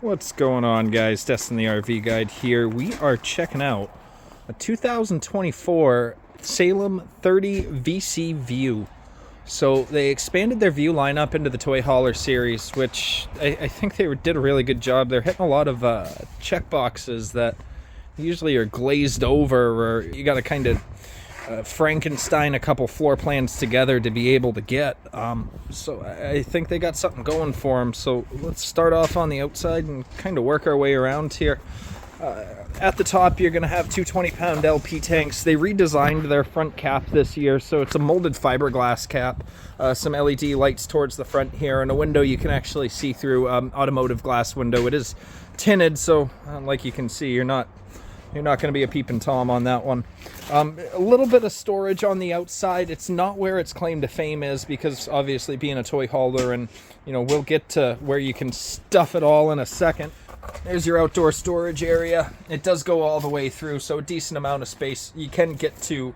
What's going on, guys? Destin the RV Guide here. We are checking out a 2024 Salem 30VCVIEW. So they expanded their view lineup into the toy hauler series, which I think they did a really good job. They're hitting a lot of check boxes that usually are glazed over, or you got to kind of Frankenstein a couple floor plans together to be able to get. So I think they got something going for them. So let's start off on the outside and kind of work our way around here. At the top, you're going to have two 20-pound LP tanks. They redesigned their front cap this year, so it's a molded fiberglass cap, some LED lights towards the front here, and a window you can actually see through, automotive glass window. It is tinted, so like you can see, you're not going to be a peeping Tom on that one. A little bit of storage on the outside. It's not where its claim to fame is, because obviously being a toy hauler, and we'll get to where you can stuff it all in a second. There's your outdoor storage area. It does go all the way through, so a decent amount of space. You can get to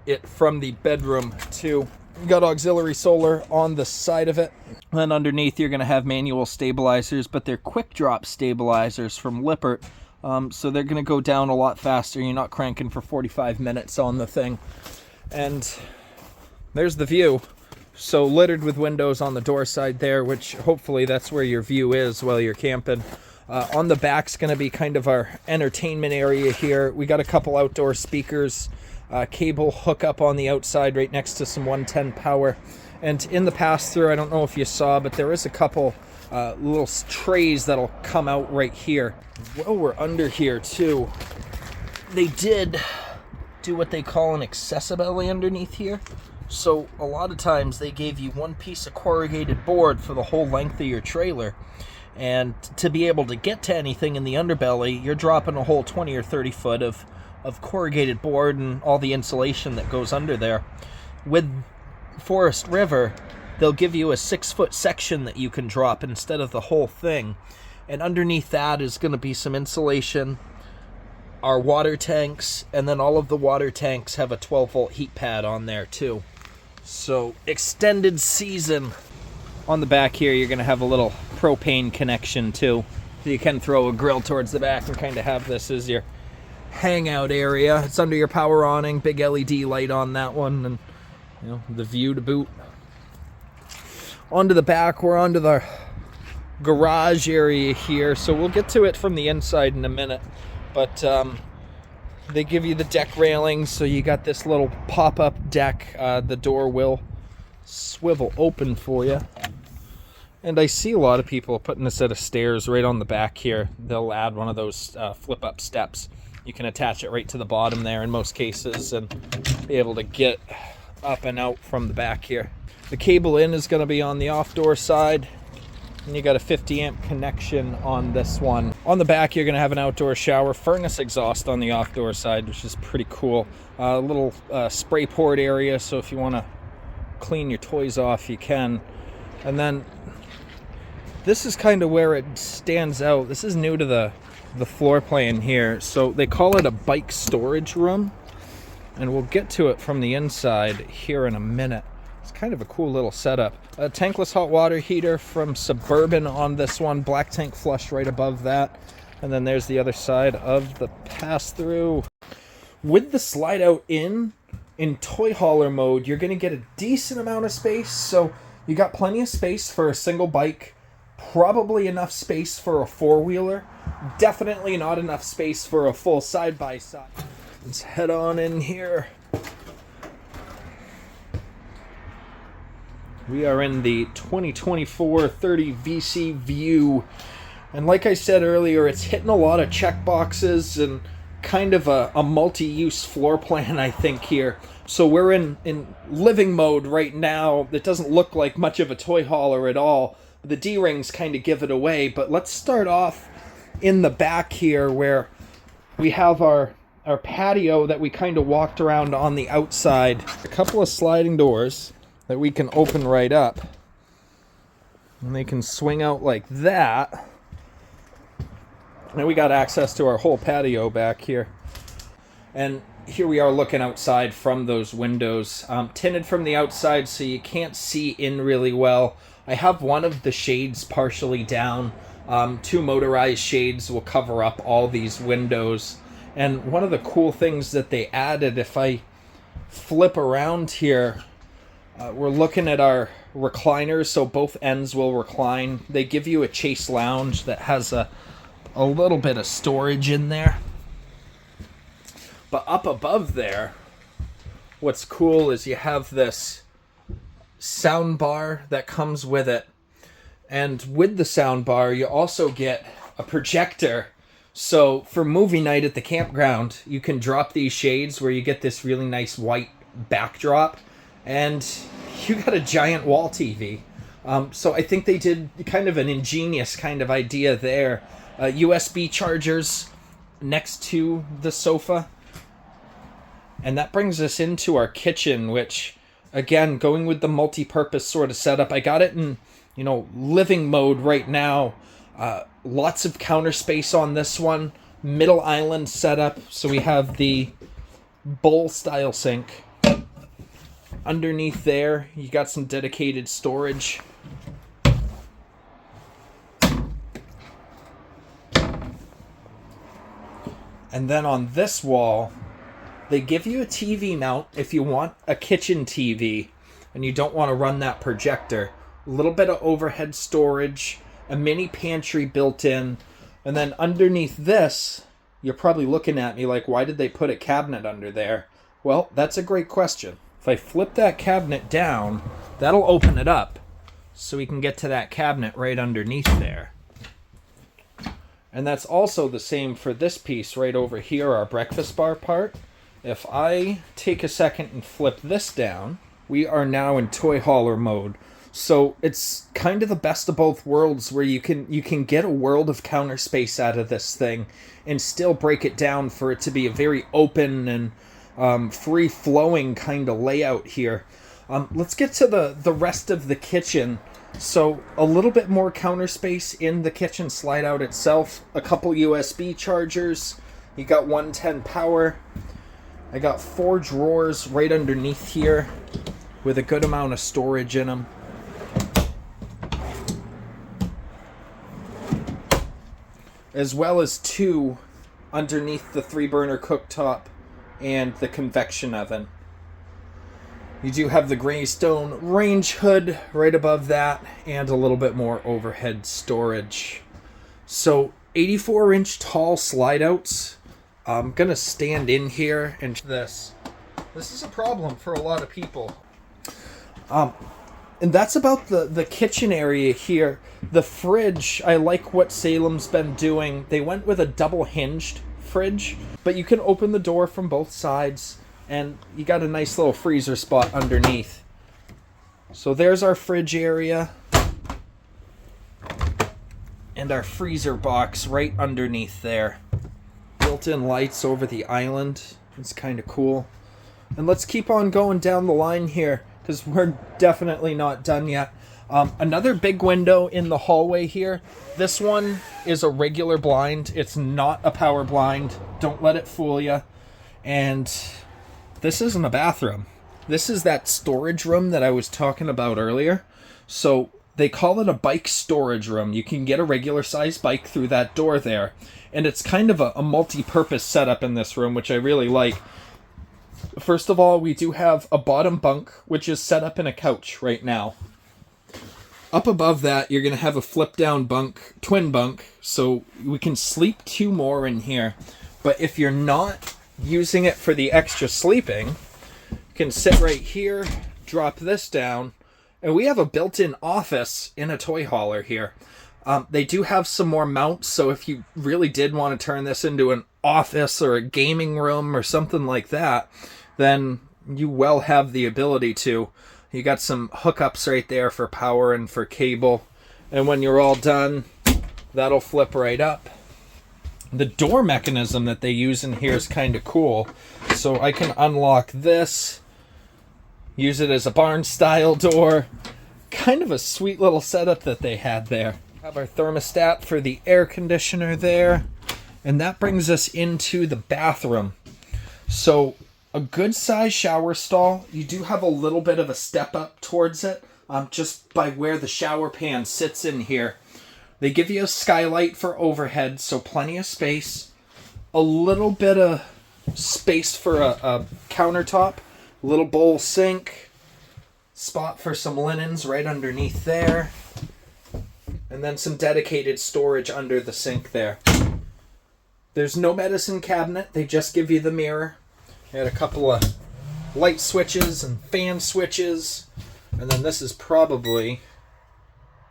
it from the bedroom too. You got auxiliary solar on the side of it. Then underneath you're going to have manual stabilizers, but they're quick drop stabilizers from Lippert. So they're going to go down a lot faster. You're not cranking for 45 minutes on the thing. And there's the view. So littered with windows on the door side there, which hopefully that's where your view is while you're camping. On the back's going to be kind of our entertainment area here. We got a couple outdoor speakers, cable hookup on the outside right next to some 110 power. And in the pass-through, I don't know if you saw, but there is a couple little trays that'll come out right here. Well, we're under here too. They did do what they call an accessibility underneath here. So a lot of times they gave you one piece of corrugated board for the whole length of your trailer. And to be able to get to anything in the underbelly, you're dropping a whole 20 or 30 foot of corrugated board and all the insulation that goes under there. With Forest River, they'll give you a 6-foot section that you can drop instead of the whole thing. And underneath that is going to be some insulation, our water tanks, and then all of the water tanks have a 12-volt heat pad on there too. So extended season. On the back here, you're going to have a little propane connection too. So you can throw a grill towards the back and kind of have this as your hangout area. It's under your power awning, big LED light on that one, and the view to boot. Onto the back, we're onto the garage area here, so we'll get to it from the inside in a minute. But they give you the deck railings, so you got this little pop-up deck. The door will swivel open for you. And I see a lot of people putting a set of stairs right on the back here. They'll add one of those flip-up steps. You can attach it right to the bottom there in most cases and be able to get up and out from the back here. The cable in is going to be on the off-door side. And you got a 50 amp connection on this one. On the back, you're going to have an outdoor shower, furnace exhaust on the off-door side, which is pretty cool. A little spray port area, so if you want to clean your toys off, you can. And then this is kind of where it stands out. This is new to the floor plan here. So they call it a bike storage room, and we'll get to it from the inside here in a minute. It's kind of a cool little setup. A tankless hot water heater from Suburban on this one. Black tank flush right above that. And then there's the other side of the pass-through. With the slide out in toy hauler mode, you're going to get a decent amount of space. So you got plenty of space for a single bike. Probably enough space for a four-wheeler. Definitely not enough space for a full side-by-side. Let's head on in here. We are in the 2024 30VCVIEW. And like I said earlier, it's hitting a lot of check boxes and kind of a multi-use floor plan, I think, here. So we're in living mode right now. It doesn't look like much of a toy hauler at all. The D-rings kind of give it away, but let's start off in the back here where we have our patio that we kind of walked around on the outside. A couple of sliding doors that we can open right up. And they can swing out like that. And we got access to our whole patio back here. And here we are looking outside from those windows. Tinted from the outside so you can't see in really well. I have one of the shades partially down. Two motorized shades will cover up all these windows. And one of the cool things that they added, if I flip around here, we're looking at our recliners, so both ends will recline. They give you a chase lounge that has a little bit of storage in there. But up above there, what's cool is you have this sound bar that comes with it. And with the sound bar, you also get a projector. So for movie night at the campground, you can drop these shades where you get this really nice white backdrop, and you got a giant wall TV. So I think they did kind of an ingenious kind of idea there. USB chargers next to the sofa. And that brings us into our kitchen, which, again, going with the multi-purpose sort of setup, I got it in, living mode right now. Lots of counter space on this one. Middle island setup. So we have the bowl style sink. Underneath there, you got some dedicated storage. And then on this wall, they give you a TV mount if you want a kitchen TV and you don't want to run that projector. A little bit of overhead storage, a mini pantry built in, and then underneath this, you're probably looking at me like, why did they put a cabinet under there? Well, that's a great question. If I flip that cabinet down, that'll open it up so we can get to that cabinet right underneath there. And that's also the same for this piece right over here, our breakfast bar part. If I take a second and flip this down, we are now in toy hauler mode. So it's kind of the best of both worlds, where you can get a world of counter space out of this thing and still break it down for it to be a very open and free-flowing kind of layout here. Let's get to the rest of the kitchen. So a little bit more counter space in the kitchen slide out itself. A couple USB chargers. You got 110 power. I got 4 drawers right underneath here with a good amount of storage in them. As well as 2 underneath the 3-burner cooktop and the convection oven. You do have the Greystone range hood right above that, and a little bit more overhead storage. So 84-inch tall slide outs. I'm gonna stand in here and this is a problem for a lot of people. And that's about the kitchen area here. The fridge, I like what Salem's been doing. They went with a double hinged fridge, but you can open the door from both sides, and you got a nice little freezer spot underneath. So there's our fridge area and our freezer box right underneath there. Built-in lights over the island. It's kind of cool. And let's keep on going down the line here, because we're definitely not done yet. Another big window in the hallway here. This one is a regular blind. It's not a power blind. Don't let it fool you. And this isn't a bathroom. This is that storage room that I was talking about earlier. So they call it a bike storage room. You can get a regular size bike through that door there. And it's kind of a multi-purpose setup in this room, which I really like. First of all, we do have a bottom bunk, which is set up in a couch right now. Up above that, you're going to have a flip-down bunk, twin bunk, so we can sleep 2 more in here. But if you're not using it for the extra sleeping, you can sit right here, drop this down, and we have a built-in office in a toy hauler here. They do have some more mounts, so if you really did want to turn this into an office or a gaming room or something like that, then you well have the ability to. You got some hookups right there for power and for cable. And when you're all done, that'll flip right up. The door mechanism that they use in here is kind of cool. So I can unlock this, use it as a barn-style door. Kind of a sweet little setup that they had there. Have our thermostat for the air conditioner there. And that brings us into the bathroom. So a good size shower stall. You do have a little bit of a step up towards it, just by where the shower pan sits in here. They give you a skylight for overhead, so plenty of space. A little bit of space for a countertop. Little bowl sink. Spot for some linens right underneath there. And then some dedicated storage under the sink there. There's no medicine cabinet. They just give you the mirror. They had a couple of light switches and fan switches. And then this is probably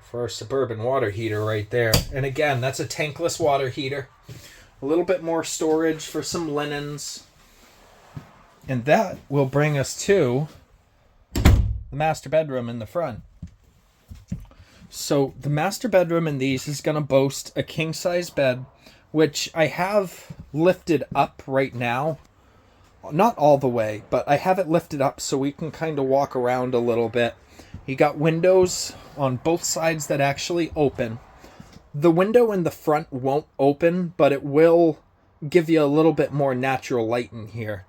for our Suburban water heater right there. And again, that's a tankless water heater. A little bit more storage for some linens. And that will bring us to the master bedroom in the front. So the master bedroom in these is going to boast a king-size bed, which I have lifted up right now. Not all the way, but I have it lifted up so we can kind of walk around a little bit. You got windows on both sides that actually open. The window in the front won't open, but it will give you a little bit more natural light in here.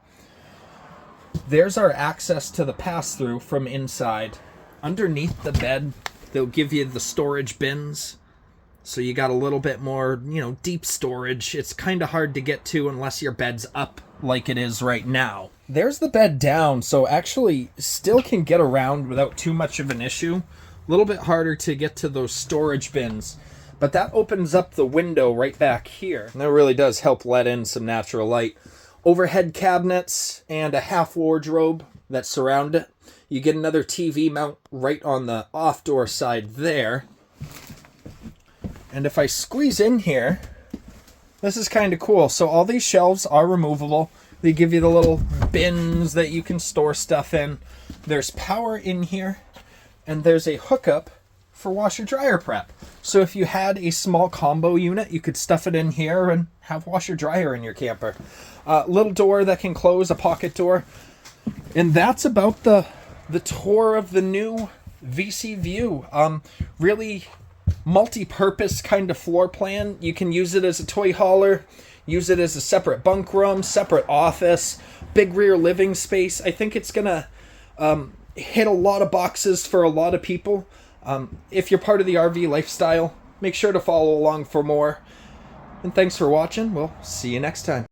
There's our access to the pass-through from inside. Underneath the bed, they'll give you the storage bins. So you got a little bit more, deep storage. It's kind of hard to get to unless your bed's up like it is right now. There's the bed down, so actually still can get around without too much of an issue. A little bit harder to get to those storage bins. But that opens up the window right back here. And that really does help let in some natural light. Overhead cabinets and a half wardrobe that surround it. You get another TV mount right on the off-door side there. And if I squeeze in here, this is kind of cool. So all these shelves are removable. They give you the little bins that you can store stuff in. There's power in here. And there's a hookup for washer-dryer prep. So if you had a small combo unit, you could stuff it in here and have washer-dryer in your camper. Little door that can close, a pocket door. And that's about the tour of the new VCView. Really multi-purpose kind of floor plan. You can use it as a toy hauler, use it as a separate bunk room, separate office, big rear living space. I think it's gonna hit a lot of boxes for a lot of people. If you're part of the RV lifestyle, make sure to follow along for more. And thanks for watching. We'll see you next time.